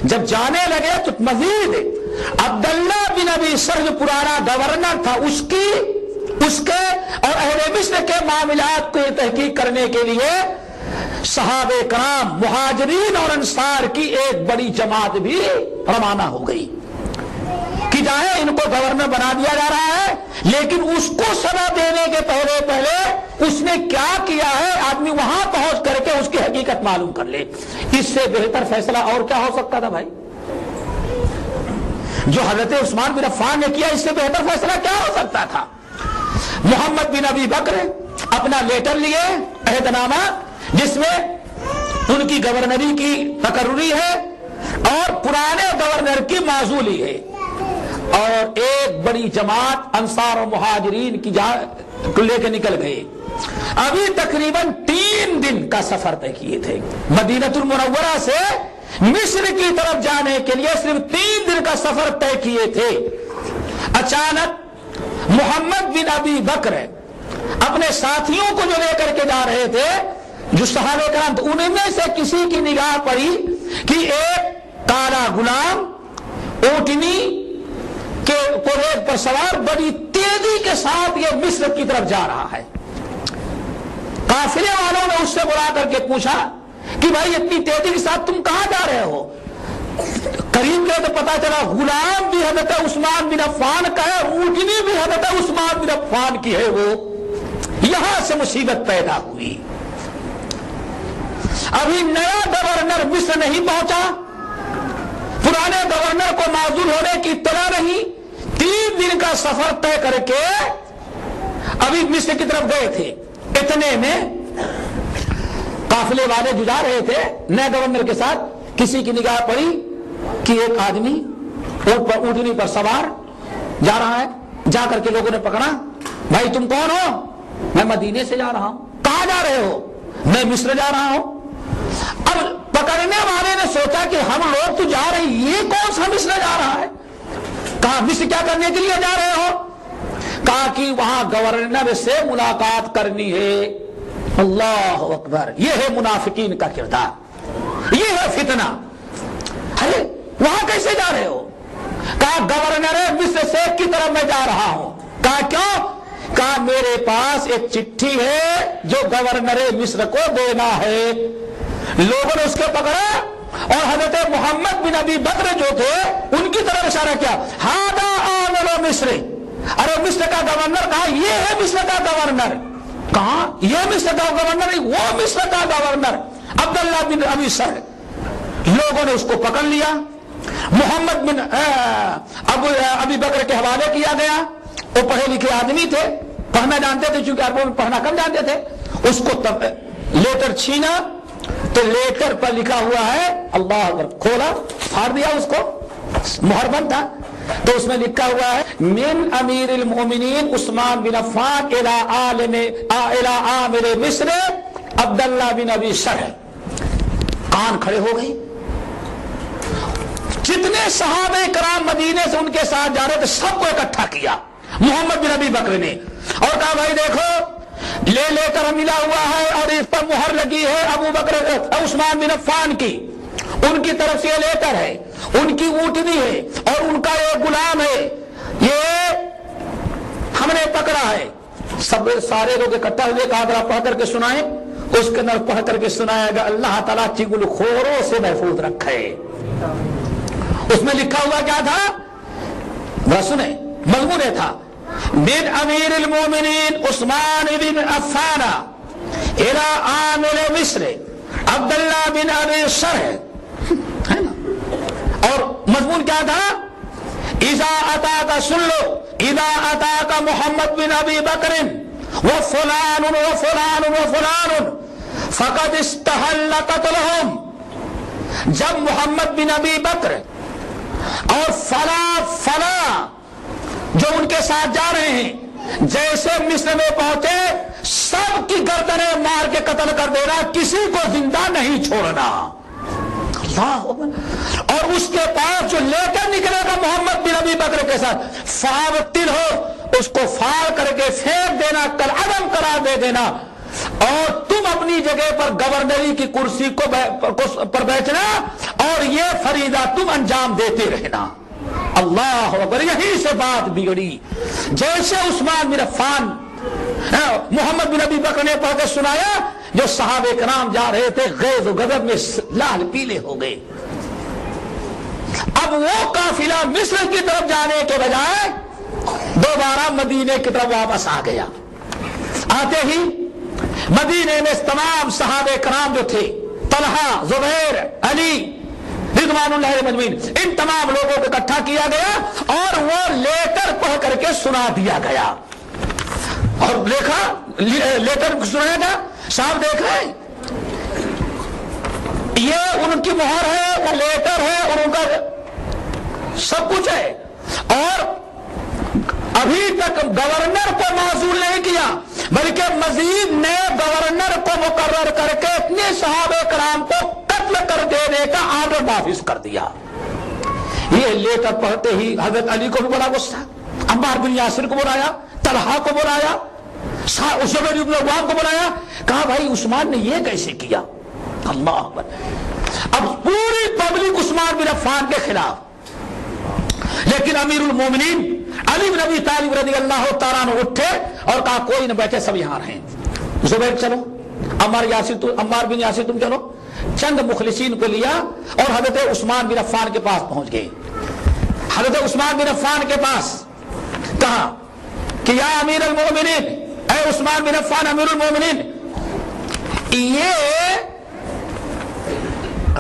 جب جانے لگے تو مزید عبداللہ بن ابی سر جو پرانا گورنر تھا اس کے اور اہل مصر کے معاملات کو تحقیق کرنے کے لیے صحابہ کرام مہاجرین اور انصار کی ایک بڑی جماعت بھی روانہ ہو گئی کہ جائے ان کو گورنر بنا دیا جا رہا ہے، لیکن اس کو سزا دینے کے پہلے اس نے کیا کیا ہے آدمی وہاں پہنچ کر کے اس کی حقیقت معلوم کر لے۔ اس سے بہتر فیصلہ اور کیا ہو سکتا تھا بھائی؟ جو حضرت عثمان بن عفان نے کیا اس سے بہتر فیصلہ کیا ہو سکتا تھا؟ محمد بن ابی بکر اپنا لیٹر لیے، عہد نامہ جس میں ان کی گورنری کی تقرری ہے اور پرانے گورنر کی معزولی ہے، اور ایک بڑی جماعت انصار و مہاجرین کی کو لے کے نکل گئے۔ ابھی تقریباً 3 دن کا سفر طے کیے تھے، مدینہ المنورہ سے مصر کی طرف جانے کے لیے صرف 3 دن کا سفر طے کیے تھے۔ اچانک محمد بن ابی بکر اپنے ساتھیوں کو جو لے کر کے جا رہے تھے، جو صحابہ کرام ان میں سے کسی کی نگاہ پڑی کہ ایک کالا غلام اونٹنی کے ریگ پر سوار بڑی تیزی کے ساتھ یہ مصر کی طرف جا رہا ہے۔ قافلے والوں نے اس سے بلا کر کے پوچھا کہ بھائی اتنی تیزی کے ساتھ تم کہاں جا رہے ہو؟ قریب گئے تو پتا چلا غلام بھی حضرت عثمان بن عفان کا ہے، اونٹنی بھی حضرت عثمان بن عفان کی ہے۔ وہ یہاں سے مصیبت پیدا ہوئی۔ ابھی نیا گورنر مصر نہیں پہنچا، پرانے گورنر کو معزول ہونے کی اطلاع نہیں، 3 دن کا سفر طے کر کے ابھی مصر کی طرف گئے تھے۔ اتنے میں قافلے والے جو جا رہے تھے نئے گورنر کے ساتھ، کسی کی نگاہ پڑی کہ ایک آدمی اونٹنی پر سوار جا رہا ہے۔ جا کر کے لوگوں نے پکڑا، بھائی تم کون ہو؟ میں مدینے سے جا رہا ہوں۔ کہاں جا رہے ہو؟ میں مصر جا رہا ہوں۔ اب پکڑنے والے نے سوچا کہ ہم لوگ تو جا رہے ہیں، یہ کون سا مصر جا رہا ہے؟ کہا مصر کیا کرنے کے لیے جا رہے ہو؟ کہا کہ وہاں گورنر سے ملاقات کرنی ہے۔ اللہ اکبر، یہ ہے منافقین کا کردار، یہ ہے فتنہ۔ ارے وہاں کیسے جا رہے ہو؟ کہا گورنر مصر سے کی طرف میں جا رہا ہوں۔ کہا کیوں؟ کہا میرے پاس ایک چٹھی ہے جو گورنر مصر کو دینا ہے۔ لوگوں نے اس کو پکڑا اور حضرت محمد بن ابی بکر جو تھے ان کی طرف اشارہ کیا، ہاذا آمر مصر۔ ارے مصر کا گورنر کہا یہ ہے مصر کا گورنر۔ کہا یہ مصر کا گورنر نہیں، وہ مصر کا گورنر عبداللہ بن ابی سر۔ لوگوں نے اس کو پکڑ لیا، محمد بن ابی بکر کے حوالے کیا گیا۔ وہ پڑھے لکھے آدمی تھے، پڑھنا جانتے تھے، چونکہ عربوں میں پڑھنا کم جانتے تھے۔ اس کو لیٹر چھینا تو لیٹر پر لکھا ہوا ہے، اللہ اکبر، کھولا، پھاڑ دیا اس کو، مہر بند تھا، تو اس میں لکھا ہوا ہے من امیر المومنین عثمان بن عفان الی عامر مصر عبداللہ بن ابی سرح کان کھڑے ہو گئے. جتنے صحابہ کرام مدینے سے ان کے ساتھ جا رہے تھے سب کو اکٹھا کیا محمد بن ابی بکر نے اور کہا بھائی دیکھو لے کر ملا ہوا ہے اور اس پر مہر لگی ہے ابو بکر عثمان بن عفان کی, ان کی طرف سے یہ لیٹر ہے, ان کی اونٹنی ہے اور ان کا ایک غلام ہے, یہ ہم نے پکڑا ہے. سب سارے لوگ اکٹھا ہوئے, کہا اگر آپ پڑھ کر کے سنائیں. اس کے اندر پڑھ کر کے سنایا گا اللہ تعالیٰ چگل خوروں سے محفوظ رکھے. اس میں لکھا ہوا کیا تھا وہ سنیں, مضمون تھا من امیر المومنین عثمان بن عفان الى عامل مصر عبداللہ بن ابی سرح, ہے نا. اور مضمون کیا تھا اذا اتاک سن لو اذا اتاک محمد بن ابی بکر وفلان وفلان وفلان فقد استحل قتلهم. جب محمد بن ابی بکر اور فلا جو ان کے ساتھ جا رہے ہیں جیسے مصر میں پہنچے سب کی گردنیں مار کے قتل کر دینا, کسی کو زندہ نہیں چھوڑنا. اللہ اور اس کے پاس جو لے کر نکلے گا محمد بن ابی بکر کے ساتھ فاوتل ہو, اس کو فار کر کے پھینک دینا, کل عدم قرار دے دینا, اور تم اپنی جگہ پر گورنری کی کرسی پر بیٹھنا اور یہ فریضہ تم انجام دیتے رہنا. اللہ اکبر. یہیں سے بات بگڑی. جیسے عثمان بن عفان محمد بن ابی بکر نے پڑھ کے سنایا, جو صحابہ کرام جا رہے تھے غیظ و غضب میں لال پیلے ہو گئے. اب وہ قافلہ مصر کی طرف جانے کے بجائے دوبارہ مدینے کی طرف واپس آ گیا. آتے ہی مدینے میں تمام صحابہ کرام جو تھے, طلحہ, زبیر, علی رضوان اللہ مجمعین, ان تمام لوگوں کو اکٹھا کیا گیا اور وہ لیٹر پڑھ کر کے سنا دیا گیا. اور لیٹر سنایا گیا. صاحب دیکھ رہے ہیں یہ ان کی مہر ہے, وہ لیٹر ہے اور ان کا سب کچھ ہے, اور ابھی تک گورنر کو معزول نہیں کیا بلکہ مزید نئے گورنر کو مقرر کر کے اتنے صحابہ کرام کو قتل کر دینے کا آرڈر نافذ کر دیا. یہ لیٹر پڑھتے ہی حضرت علی کو بھی بڑا غصہ, عمار بن یاسر کو بلایا, طلحہ کو بلایا, زبیر بن عوام کو بلایا, کہا بھائی عثمان نے یہ کیسے کیا. اللہ اکبر. اب پوری پبلک عثمان بن عفان کے خلاف, لیکن امیر المومنین علی بن ابی طالب رضی اللہ تعالیٰ عنہ اٹھے اور کہا کوئی نہ بیٹھے, سب یہاں رہیں. زبیر چلو, عمار بن یاسر تم چلو. چند مخلصین کو لیا اور حضرت عثمان بن عفان کے پاس پہنچ گئے. حضرت عثمان بن عفان کے پاس کہا کہ یا امیر المومنین, اے عثمان بن عفان امیر المومنین, یہ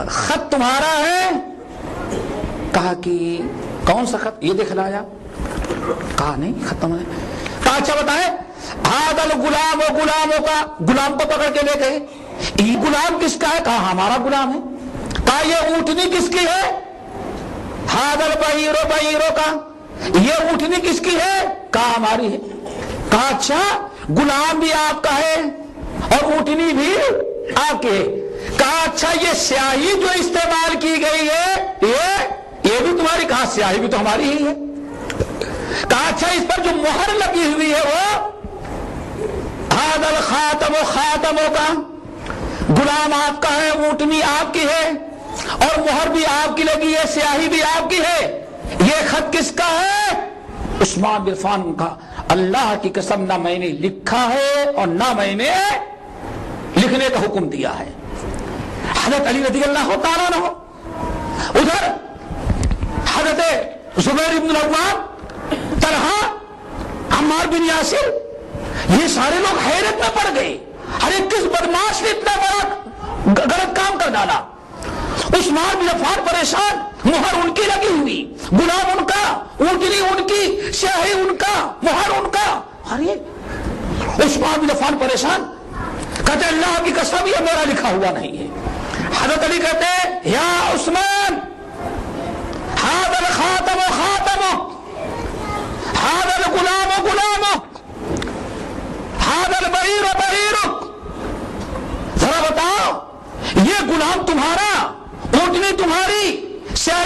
خط تمہارا ہے. کہا کہ کون سا خط, یہ دکھلایا. کہا نہیں خط تمہارا. کہا اچھا بتائیں. ہادل غلام و غلاموں کا, غلام کو پکڑ کے لے گئے. یہ غلام کس کا ہے؟ کہا ہمارا غلام ہے. کہا یہ اونٹنی کس کی ہے؟ ہادل بہیرو بہیرو کا, یہ اونٹنی کس کی ہے؟ کہا ہماری ہے. کہا اچھا غلام بھی آپ کا ہے اور اونٹنی بھی آپ کی ہے. کہا اچھا یہ سیاہی جو استعمال کی گئی ہے یہ بھی تمہاری. کہا سیاہی بھی تو ہماری ہی ہے. کہا اچھا اس پر جو مہر لگی ہوئی ہے وہ ہادل خاتم و خاتموں کا, غلام آپ کا ہے, اونٹنی آپ کی ہے اور مہر بھی آپ کی لگی ہے, سیاہی بھی آپ کی ہے. یہ خط کس کا ہے؟ عثمان بن عفان کا. اللہ کی قسم نہ میں نے لکھا ہے اور نہ میں نے لکھنے کا حکم دیا ہے. حضرت علی رضی اللہ تعالیٰ عنہ, ادھر حضرت زبیر بن العوام, طلحہ, عمار بن یاسر, یہ سارے لوگ حیرت میں پڑ گئے. ارے کس بدماش نے اتنا بڑا غلط کام کر ڈالا. عثمان بن عفان پریشان, مہر ان کی لگی ہوئی, غلام ان کا, اونٹنی ان کی, سیاہی ان کا, مہر ان کا. ارے عثمان بن عفان پریشان, کہتے اللہ کی قسم یہ میرا لکھا ہوا نہیں ہے. حضرت علی کہتے ہیں یا عثمان, هذا الخاتم خاتمك, هذا الغلام غلامك, هذا البعير بعيرك,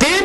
3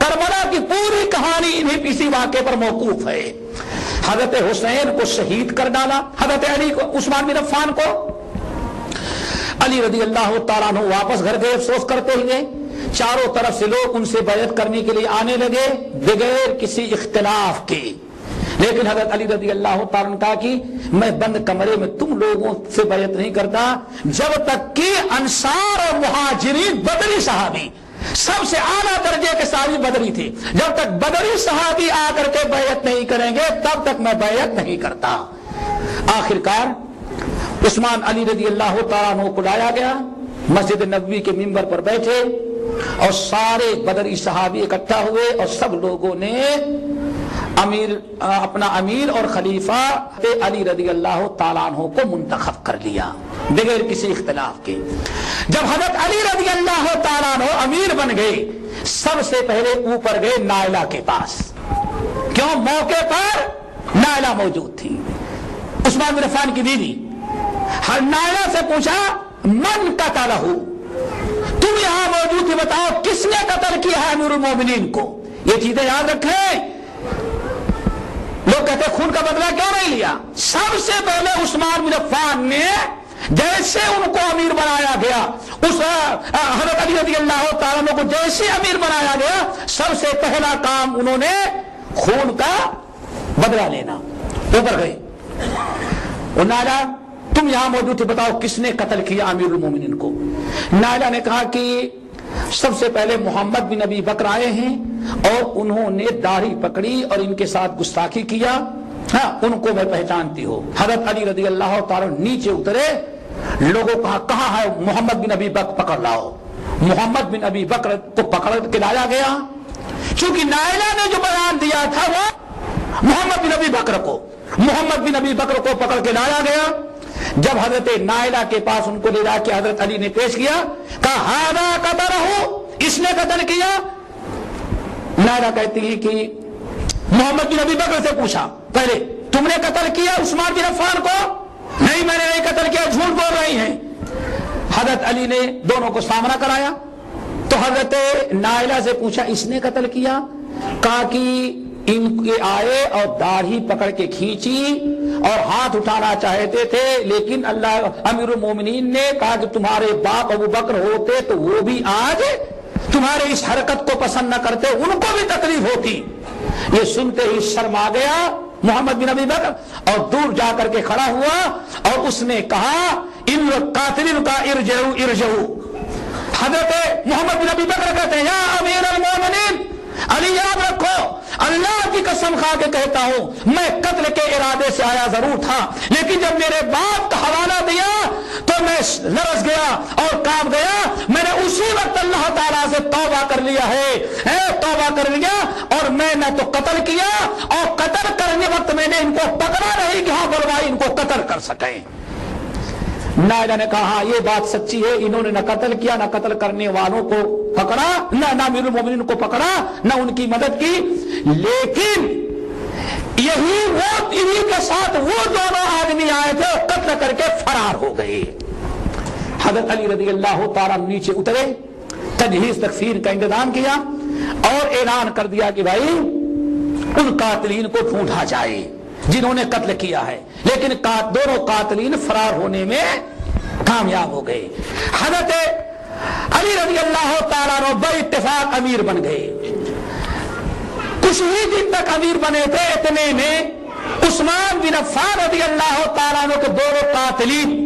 کربلا کی پوری کہانی انہیں اسی واقعے پر موقوف ہے۔ حضرت حسین کو شہید کر ڈالا، حضرت علی کو، عثمان بن عفان کو۔ علی رضی اللہ تعالیٰ عنہ واپس گھر گئے افسوس کرتے ہوئے، چاروں طرف سے لوگ ان سے بیعت کرنے کے لیے آنے لگے بغیر کسی اختلاف کے، لیکن حضرت علی رضی اللہ تعالیٰ نے کہا کہ میں بند کمرے میں تم لوگوں سے بیعت نہیں کرتا جب تک کہ انصار اور مہاجرین بدری صحابی، سب سے اعلیٰ درجے کے صحابی بدری تھے، جب تک بدری صحابی آ کر کے بیعت نہیں کریں گے تب تک میں بیعت نہیں کرتا۔ آخرکار عثمان علی رضی اللہ تعالیٰ عنہ کو لایا گیا، مسجد نبوی کے منبر پر بیٹھے اور سارے بدری صحابی اکٹھا ہوئے اور سب لوگوں نے اپنا امیر اور خلیفہ علی رضی اللہ تعالیٰ عنہ کو منتخب کر لیا بغیر کسی اختلاف کے۔ جب حضرت علی رضی اللہ تعالیٰ عنہ امیر بن گئے، سب سے پہلے اوپر گئے نائلہ کے پاس، کیوں؟ موقع پر نائلہ موجود تھی، عثمان بن عفان کی بیوی۔ نائلہ سے پوچھا من قتلہ، تم یہاں موجود تھی، بتاؤ کس نے قتل کیا ہے امیر المومنین کو؟ یہ چیزیں یاد رکھیں۔ لوگ کہتے ہیں خون کا بدلہ کیوں نہیں لیا؟ سب سے پہلے عثمان بن عفان نے جیسے ان کو امیر بنایا گیا، اس حضرت علی رضی اللہ تعالیٰ عنہ کو جیسے امیر بنایا گیا، سب سے پہلا کام انہوں نے خون کا بدلہ لینا۔ اوپر گئے، نائلہ تم یہاں موجود تھے، بتاؤ کس نے قتل کیا امیر المومنین کو؟ نائلہ نے کہا کہ سب سے پہلے محمد بن ابی بکر آئے ہیں اور انہوں نے داڑھی پکڑی اور ان کے ساتھ گستاخی کیا، ہاں ان کو میں پہچانتی ہوں۔ حضرت علی رضی اللہ تعالیٰ نیچے اترے، لوگوں کہا کہاں ہے محمد بن ابی بکر، پکڑ لاؤ۔ محمد بن ابی بکر کو پکڑ کے لایا گیا، چونکہ نائلہ نے جو بیان دیا تھا وہ محمد بن ابی بکر کو پکڑ کے لایا گیا۔ جب حضرت نائلہ کے پاس ان کو لے جا کے حضرت علی نے پیش کیا، کہا ہذا قتلہ، اس نے قتل کیا۔ نائلہ کہتی ہے کہ محمد بن ابی بکر سے پوچھا پہلے، تم نے قتل کیا عثمان بن عفان کو؟ نہیں میں نے نہیں قتل کیا، جھوٹ بول رہی ہیں۔ حضرت علی نے دونوں کو سامنا کرایا تو حضرت نائلہ سے پوچھا اس نے قتل کیا؟ کہا کہ ان کے آئے اور داڑھی پکڑ کے کھینچی اور ہاتھ اٹھانا چاہتے تھے، لیکن اللہ امیر المومنین نے کہا کہ تمہارے باپ ابو بکر ہوتے تو وہ بھی آج تمہارے اس حرکت کو پسند نہ کرتے، ان کو بھی تکلیف ہوتی۔ یہ سنتے ہی شرم آ گیا محمد بن ابی بکر اور دور جا کر کے کھڑا ہوا اور اس نے کہا ان قاتلین کا ارجعوا ارجعوا۔ حضرت محمد بن ابی بکر کہتے ہیں یا امیر المومنین، علی یاد رکھو اللہ کی قسم کھا کے کہتا ہوں میں قتل کے ارادے سے آیا ضرور تھا، لیکن جب میرے باپ کا حوالہ دیا تو میں لرز گیا اور کانپ گیا، میں نے اسی وقت اللہ تعالیٰ سے توبہ کر لیا ہے، توبہ کر لیا، اور میں نہ تو قتل کیا اور قتل کرنے وقت میں نے ان کو پکڑا نہیں کہ ہاں بلوائی ان کو قتل کر سکیں۔ نائلہ نے کہا ہاں یہ بات سچی ہے، انہوں نے نہ قتل کیا، نہ قتل کرنے والوں کو پکڑا، نہ امیر المومنین کو پکڑا، نہ ان کی مدد کی، لیکن یہی وہ انہی کے ساتھ وہ دونوں آدمی آئے تھے اور قتل کر کے فرار ہو گئے۔ حضرت علی رضی اللہ تعالیٰ نیچے اترے، تجہیز تکفیر کا انتظام کیا اور اعلان کر دیا کہ بھائی ان قاتلین کو ڈھونڈا جائے جنہوں نے قتل کیا ہے، لیکن دونوں قاتلین فرار ہونے میں کامیاب ہو گئے۔ حضرت علی رضی اللہ تعالیٰ عنہ بے اتفاق امیر بن گئے۔ کچھ ہی دن تک امیر بنے تھے، اتنے میں عثمان بن عفان رضی اللہ تعالیٰ عنہ کے دونوں قاتلین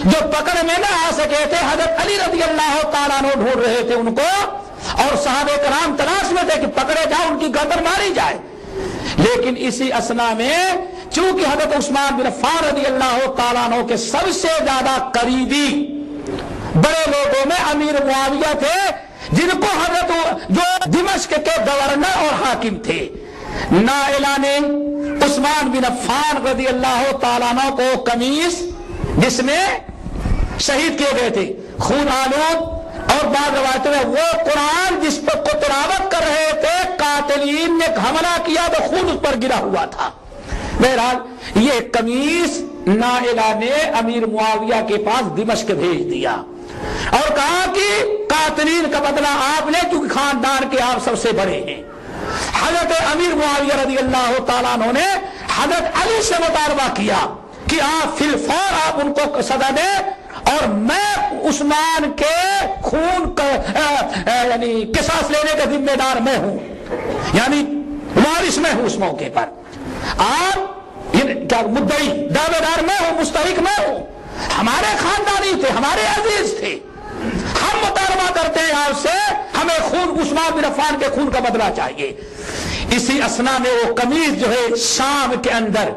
جو پکڑ میں نہ آ سکے تھے، حضرت علی رضی اللہ تعالیٰ عنہ ڈھونڈ رہے تھے ان کو، اور صحابہ کرام تلاش میں تھے کہ پکڑے جائے، ان کی گردن ماری جائے۔ لیکن اسی اسنا میں چونکہ حضرت عثمان بن عفان رضی اللہ تعالیٰ عنہ کے سب سے زیادہ قریبی بڑے لوگوں میں امیر معاویہ تھے، جن کو حضرت جو دمشق کے گورنر اور حاکم تھے، نائلہ نے عثمان بن عفان رضی اللہ تعالیٰ عنہ کو قمیص جس میں شہید کیے گئے تھے خون آلود، اور بعض روایتوں میں وہ قرآن جس پر کو تلاوت کر رہے تھے، قاتلین نے حملہ کیا تو خون اس پر گرا ہوا تھا۔ بہرحال یہ قمیص نائلہ نے امیر معاویہ کے پاس دمشق بھیج دیا اور کہا کہ قاتلین کا بدلہ آپ لیں کیونکہ خاندان کے آپ سب سے بڑے ہیں۔ حضرت امیر معاویہ رضی اللہ تعالیٰ عنہ نے حضرت علی سے مطالبہ کیا کہ آپ فی الفور آپ ان کو سزا دیں اور میں عثمان کے خون کا یعنی قصاص لینے کا ذمہ دار میں ہوں، یعنی وارث میں ہوں اس موقع پر، آپ کیا مدعی دعوے دار میں ہوں، مستحق میں ہوں، ہمارے خاندانی تھے، ہمارے عزیز تھے، ہم مطالبہ کرتے ہیں آپ سے ہمیں خون عثمان بن عفان کے خون کا بدلہ چاہیے۔ اسی اسنا میں وہ قمیض جو ہے شام کے اندر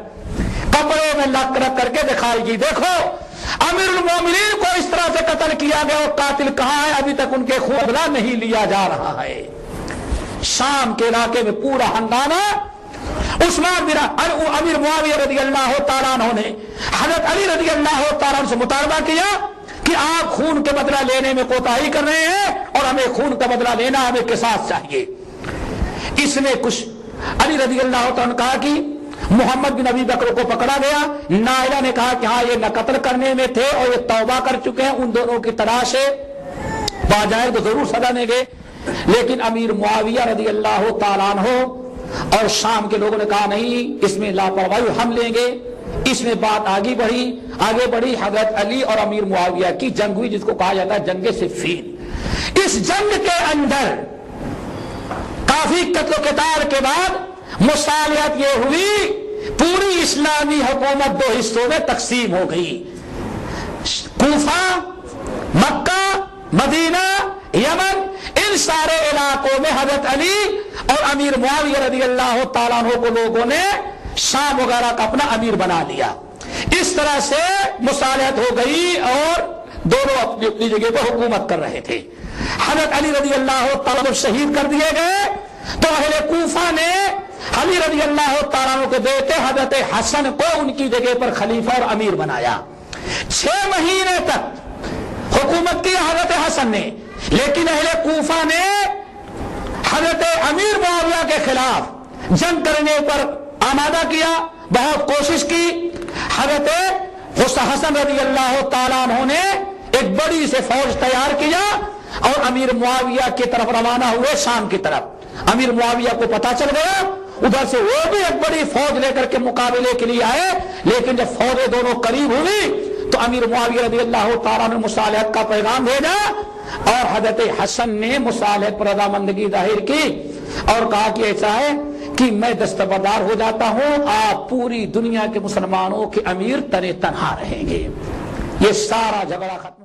کپڑوں میں رکھ کر کے دکھائی گئی، دیکھو امیر المومنین کو اس طرح سے قتل کیا گیا اور قاتل کہاں ہے، ابھی تک ان کے خون بدلہ نہیں لیا جا رہا ہے۔ شام کے علاقے میں پورا ہنگامہ، عثمان بن امیر معاویہ رضی اللہ تعالیٰ عنہ نے حضرت علی رضی اللہ تعالیٰ عنہ سے مطالبہ کیا کہ آپ خون کے بدلہ لینے میں کوتاہی کر رہے ہیں اور ہمیں خون کا بدلہ لینا، ہمیں قصاص چاہیے۔ اس نے کچھ علی رضی اللہ تعالیٰ نے کہا کہ محمد بن ابی بکر کو پکڑا گیا، نائلہ نے کہا کہ ہاں یہ نہ قتل کرنے میں تھے اور یہ توبہ کر چکے ہیں، ان دونوں کی تلاش ہے، پا جائے تو ضرور سزا دیں گے۔ لیکن امیر معاویہ رضی اللہ تعالیٰ عنہ اور شام کے لوگوں نے کہا نہیں، اس میں لاپرواہی ہم لیں گے۔ اس میں بات آگے بڑھی حضرت علی اور امیر معاویہ کی جنگ ہوئی، جس کو کہا جاتا ہے جنگ صفین۔ اس جنگ کے اندر کافی قتل و قتال کے بعد مصالحت یہ ہوئی، پوری اسلامی حکومت دو حصوں میں تقسیم ہو گئی، کوفہ، مکہ، مدینہ، یمن، ان سارے علاقوں میں حضرت علی اور امیر معاویہ رضی اللہ تعالیٰ عنہ کو لوگوں نے شام وغیرہ کا اپنا امیر بنا لیا۔ اس طرح سے مصالحت ہو گئی اور دونوں اپنی اپنی جگہ پر حکومت کر رہے تھے۔ حضرت علی رضی اللہ تعالیٰ عنہ شہید کر دیے گئے تو اہل کوفہ نے علی رضی اللہ تعالیٰ عنہ کے بیٹے حضرت حسن کو ان کی جگہ پر خلیفہ اور امیر بنایا۔ 6 مہینے تک حکومت کی حضرت حسن نے، لیکن اہل کوفہ نے حضرت امیر معاویہ کے خلاف جنگ کرنے پر آمادہ کیا، بہت کوشش کی۔ حضرت حسن رضی اللہ تعالیٰ عنہ نے ایک بڑی سے فوج تیار کیا اور امیر معاویہ کی طرف روانہ ہوئے شام کی طرف۔ امیر معاویہ کو پتا چل گیا، ادھر سے وہ بھی ایک بڑی فوج لے کر کے مقابلے کے لیے آئے، لیکن جب فوجیں دونوں قریب ہوئی تو امیر معاویہ رضی اللہ تعالیٰ نے مصالحت کا پیغام بھیجا اور حضرت حسن نے مصالحت پر رضامندگی ظاہر کی اور کہا کہ ایسا ہے کہ میں دستبردار ہو جاتا ہوں، آپ پوری دنیا کے مسلمانوں کے امیر تنہا رہیں گے۔ یہ سارا جھگڑا ختم۔